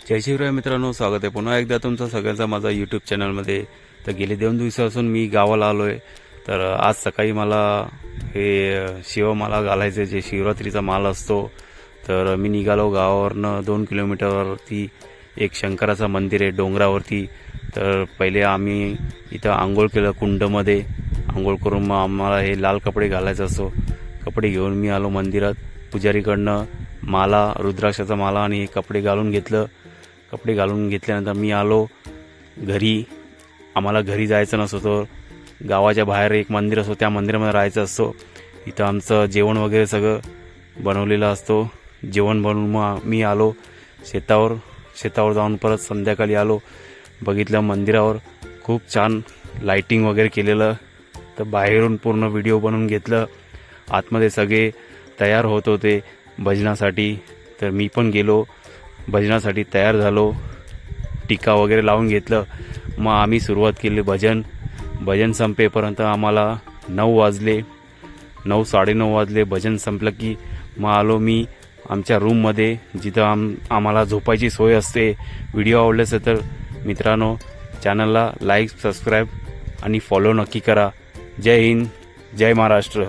जय शिवराय मित्रांनो, स्वागत आहे पुन्हा एकदा तुमचं सगळ्यांचा माझा यूट्यूब चॅनलमध्ये। तर गेले 2 दिवसापासून मी गावाला आलो आहे। तर आज सकाळी मला हे शिवमाला घालायचे जे शिवरात्रीचा माल असतो। तर मी निघालो गावावरनं 2 किलोमीटरवरती एक शंकराचं मंदिर आहे डोंगरावरती। तर पहिले आम्ही इथं आंघोळ केलं, कुंडमध्ये आंघोळ करून मग आम्हाला हे लाल कपडे घालायचं असतो। कपडे घेऊन मी आलो मंदिरात। पुजारीकडनं माला, रुद्राक्षाचा माला आणि हे कपडे घालून घेतलं। कपडे घालून घेतल्यानंतर मी आलो घरी। आम्हाला घरी जायचं नसतं, गावाच्या बाहेर एक मंदिर असतो, त्या मंदिरामध्ये राहायचं असतो। इथं आमचं जेवण वगैरे सगळं बनवलेलं असतो। जेवण बनवून मग मी आलो शेतावर जाऊन परत संध्याकाळी आलो। बघितलं मंदिरावर खूप छान लाइटिंग वगैरे केलेलं। तर बाहेरून पूर्ण व्हिडिओ बनवून घेतलं। आतमध्ये सगळे तयार होत होते भजनासाठी। तर मी पण गेलो भजनासाठी, तयार झालो, टीका वगैरे लावून घेतलं। मग आम्ही सुरुवात केली भजन संपेपर्यंत आम्हाला 9 वाजले, 9 साडेनऊ वाजले। भजन संपलं की मग आलो मी आमच्या रूममध्ये, जिथं आम्हाला झोपायची सोय असते। व्हिडिओ आवडले असेल तर मित्रांनो चॅनलला लाईक, सबस्क्राईब आणि फॉलो नक्की करा। जय हिंद, जय महाराष्ट्र।